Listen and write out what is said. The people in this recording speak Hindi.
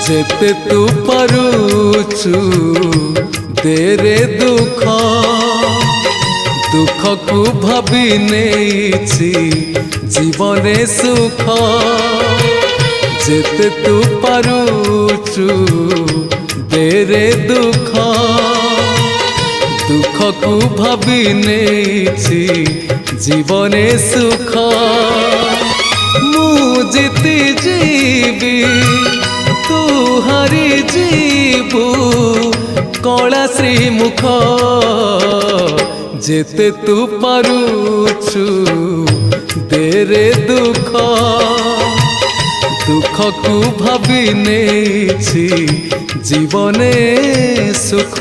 जेते तू पारुचु तेरे दुख दुख को भाभी नेछि जीवने सुख जेते तू पारुचु तेरे दुख दुख को भाभी नेछि जीवने सुख मु जीती जीवी तू हारी जीवु कला श्रीमुख जेते तू पारुचु तेरे दुख दुख को भाभी नेछि जीवने सुख।